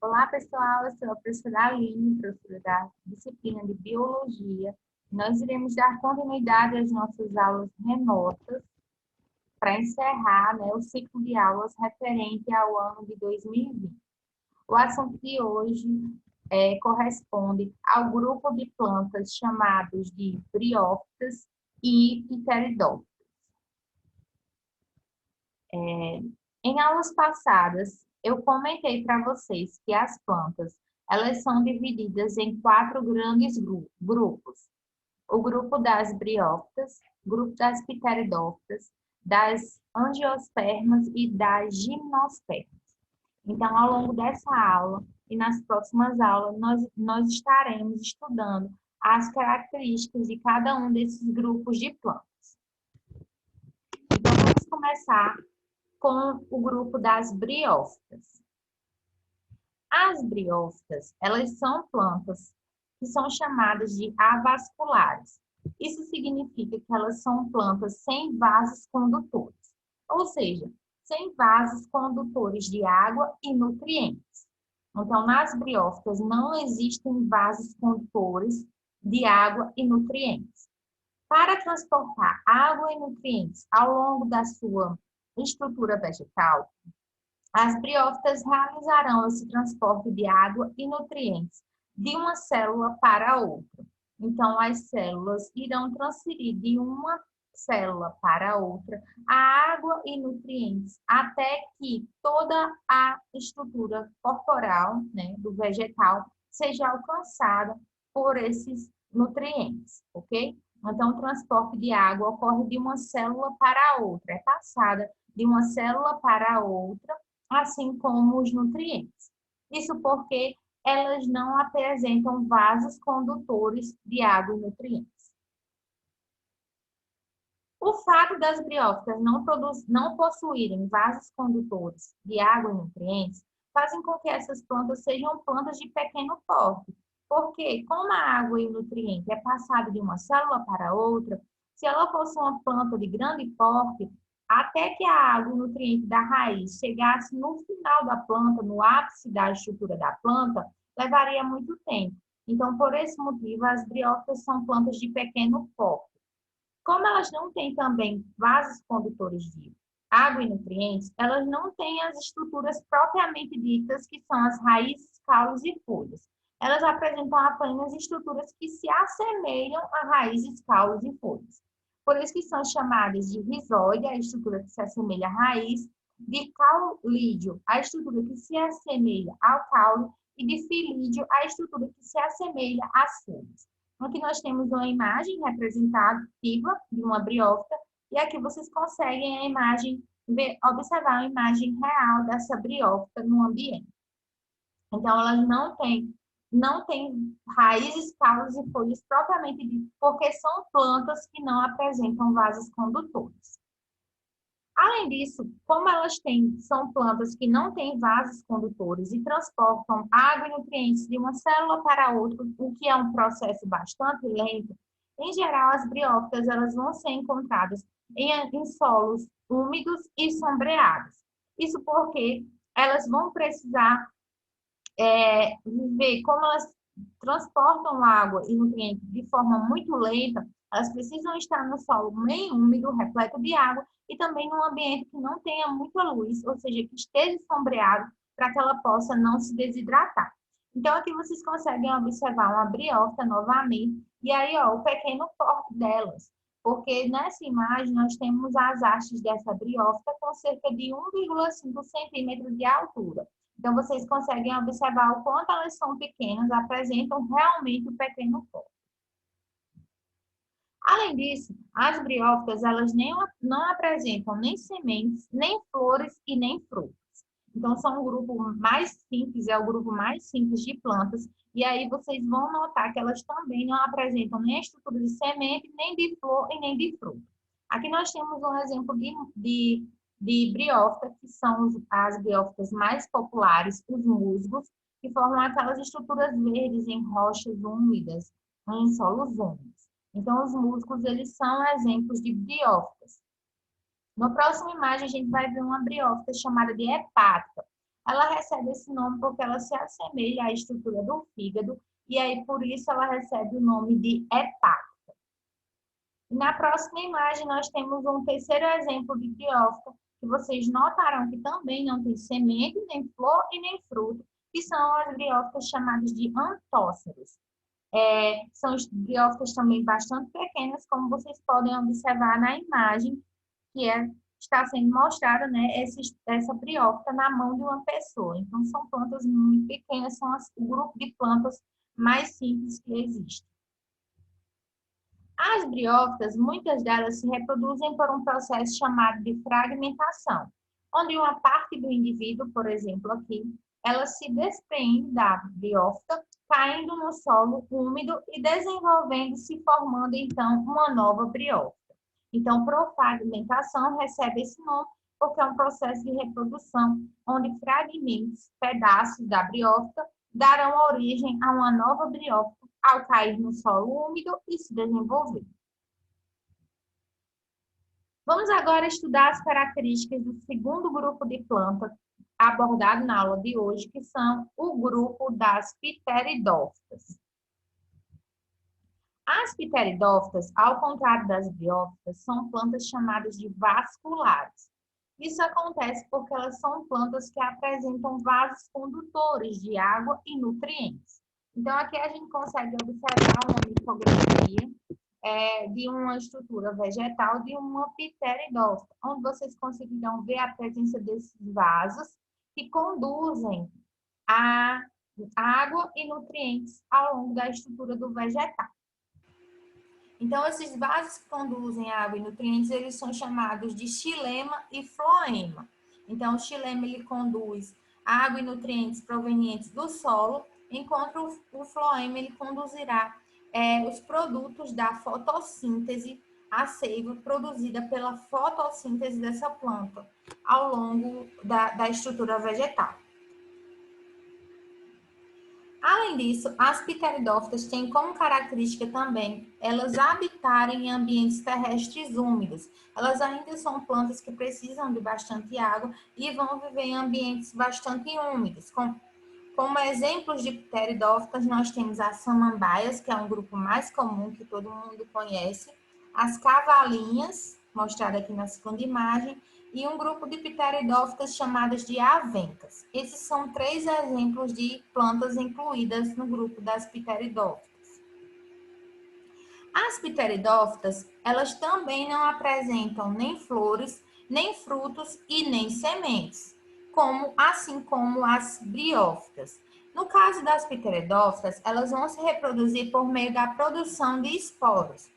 Olá, pessoal. Eu sou a professora Aline, professora da disciplina de Biologia. Nós iremos dar continuidade às nossas aulas remotas para encerrar, o ciclo de aulas referente ao ano de 2020. O assunto de hoje corresponde ao grupo de plantas chamados de briófitas e pteridófitas. Em aulas passadas, eu comentei para vocês que as plantas, elas são divididas em 4 grandes grupos. O grupo das briófitas, grupo das pteridófitas, das angiospermas e das gimnospermas. Então, ao longo dessa aula e nas próximas aulas, nós estaremos estudando as características de cada um desses grupos de plantas. Então, vamos começar com o grupo das briófitas. As briófitas, elas são plantas que são chamadas de avasculares. Isso significa que elas são plantas sem vasos condutores, ou seja, sem vasos condutores de água e nutrientes. Então, nas briófitas não existem vasos condutores de água e nutrientes. Para transportar água e nutrientes ao longo da sua estrutura vegetal, as briófitas realizarão esse transporte de água e nutrientes de uma célula para outra. Então, as células irão transferir de uma célula para outra a água e nutrientes até que toda a estrutura corporal, do vegetal seja alcançada por esses nutrientes, ok? Então, o transporte de água ocorre de uma célula para a outra, é passada de uma célula para a outra, assim como os nutrientes. Isso porque elas não apresentam vasos condutores de água e nutrientes. O fato das briófitas não possuírem vasos condutores de água e nutrientes fazem com que essas plantas sejam plantas de pequeno porte, porque como a água e o nutriente é passado de uma célula para outra, se ela fosse uma planta de grande porte, até que a água e o nutriente da raiz chegasse no final da planta, no ápice da estrutura da planta, levaria muito tempo. Então, por esse motivo, as briófitas são plantas de pequeno porte. Como elas não têm também vasos condutores de água e nutrientes, elas não têm as estruturas propriamente ditas, que são as raízes, caules e folhas. Elas apresentam apenas estruturas que se assemelham a raízes, caules e folhas. Por isso que são chamadas de rizóide, a estrutura que se assemelha à raiz, de caulídeo, a estrutura que se assemelha ao caule, e de filídeo, a estrutura que se assemelha às folhas. Aqui nós temos uma imagem representativa de uma briófita, e aqui vocês conseguem observar a imagem real dessa briófita no ambiente. Então, elas não têm raízes, caules e folhas propriamente ditas, porque são plantas que não apresentam vasos condutores. Além disso, como são plantas que não têm vasos condutores e transportam água e nutrientes de uma célula para outra, o que é um processo bastante lento, em geral, as briófitas elas vão ser encontradas em solos úmidos e sombreados. Isso porque elas vão precisar viver, como elas transportam água e nutrientes de forma muito lenta, elas precisam estar no solo bem úmido, repleto de água, e também num ambiente que não tenha muita luz, ou seja, que esteja sombreado, para que ela possa não se desidratar. Então, aqui vocês conseguem observar uma briófita novamente, e aí, o pequeno porte delas, porque nessa imagem nós temos as hastes dessa briófita com cerca de 1,5 centímetros de altura. Então, vocês conseguem observar o quanto elas são pequenas, apresentam realmente um pequeno porte. Além disso, as briófitas, elas não apresentam nem sementes, nem flores e nem frutos. Então, são um grupo mais simples, é o grupo mais simples de plantas. E aí, vocês vão notar que elas também não apresentam nem a estrutura de semente, nem de flor e nem de fruto. Aqui nós temos um exemplo de briófita, que são as briófitas mais populares, os musgos, que formam aquelas estruturas verdes em rochas úmidas, em solos úmidos. Então, os musgos, eles são exemplos de briófitas. Na próxima imagem, a gente vai ver uma briófita chamada de hepática. Ela recebe esse nome porque ela se assemelha à estrutura do fígado e aí por isso ela recebe o nome de hepática. Na próxima imagem, nós temos um terceiro exemplo de briófita, que vocês notarão que também não tem semente, nem flor e nem fruto, que são as briófitas chamadas de antóceros. São briófitas também bastante pequenas, como vocês podem observar na imagem, que está sendo mostrada, né, essa briófita na mão de uma pessoa. Então, são plantas muito pequenas, são o grupo de plantas mais simples que existe. As briófitas, muitas delas se reproduzem por um processo chamado de fragmentação, onde uma parte do indivíduo, por exemplo aqui, ela se desprende da briófita, caindo no solo úmido e desenvolvendo-se, formando então uma nova briófita. Então, fragmentação recebe esse nome porque é um processo de reprodução onde fragmentos, pedaços da briófita, darão origem a uma nova briófita ao cair no solo úmido e se desenvolver. Vamos agora estudar as características do segundo grupo de plantas abordado na aula de hoje, que são o grupo das pteridófitas. As pteridófitas, ao contrário das briófitas, são plantas chamadas de vasculares. Isso acontece porque elas são plantas que apresentam vasos condutores de água e nutrientes. Então, aqui a gente consegue observar uma litografia de uma estrutura vegetal de uma pteridófita, onde vocês conseguirão ver a presença desses vasos que conduzem a água e nutrientes ao longo da estrutura do vegetal. Então, esses vasos que conduzem água e nutrientes, eles são chamados de xilema e floema. Então, o xilema, ele conduz água e nutrientes provenientes do solo, enquanto o floema, ele conduzirá os produtos da fotossíntese, a seiva produzida pela fotossíntese dessa planta ao longo da estrutura vegetal. Além disso, as pteridófitas têm como característica também elas habitarem em ambientes terrestres úmidos. Elas ainda são plantas que precisam de bastante água e vão viver em ambientes bastante úmidos. Como exemplos de pteridófitas, nós temos as samambaias, que é um grupo mais comum que todo mundo conhece, as cavalinhas, mostrada aqui na segunda imagem, e um grupo de pteridófitas chamadas de avencas. Esses são 3 exemplos de plantas incluídas no grupo das pteridófitas. As pteridófitas, elas também não apresentam nem flores, nem frutos e nem sementes, assim como as briófitas. No caso das pteridófitas, elas vão se reproduzir por meio da produção de esporos.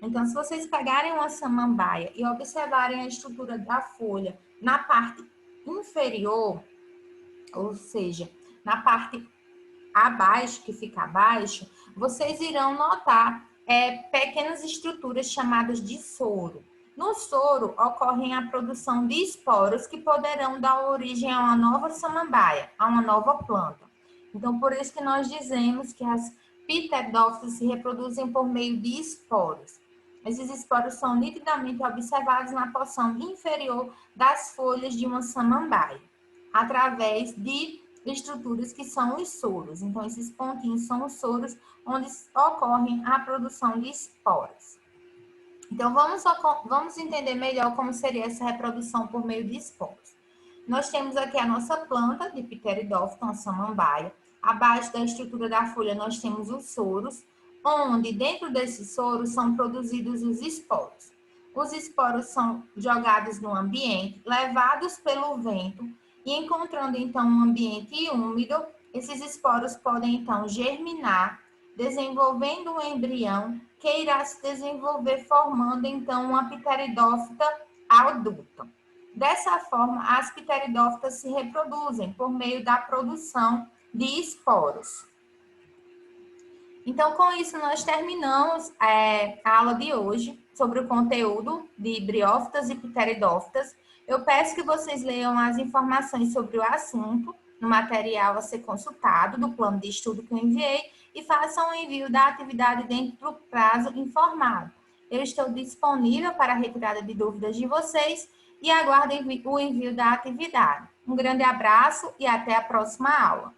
Então, se vocês pegarem uma samambaia e observarem a estrutura da folha na parte inferior, ou seja, na parte abaixo, que fica abaixo, vocês irão notar pequenas estruturas chamadas de soro. No soro, ocorre a produção de esporos que poderão dar origem a uma nova samambaia, a uma nova planta. Então, por isso que nós dizemos que as pteridófitas se reproduzem por meio de esporos. Esses esporos são nitidamente observados na porção inferior das folhas de uma samambaia, através de estruturas que são os soros. Então, esses pontinhos são os soros onde ocorre a produção de esporos. Então, vamos entender melhor como seria essa reprodução por meio de esporos. Nós temos aqui a nossa planta de pteridófita, uma samambaia. Abaixo da estrutura da folha, nós temos os soros, onde dentro desses soros são produzidos os esporos. Os esporos são jogados no ambiente, levados pelo vento, e encontrando então um ambiente úmido, esses esporos podem então germinar, desenvolvendo um embrião que irá se desenvolver formando então uma pteridófita adulta. Dessa forma, as pteridófitas se reproduzem por meio da produção de esporos. Então, com isso, nós terminamos a aula de hoje sobre o conteúdo de briófitas e pteridófitas. Eu peço que vocês leiam as informações sobre o assunto no material a ser consultado, do plano de estudo que eu enviei, e façam o envio da atividade dentro do prazo informado. Eu estou disponível para a retirada de dúvidas de vocês e aguardo o envio da atividade. Um grande abraço e até a próxima aula.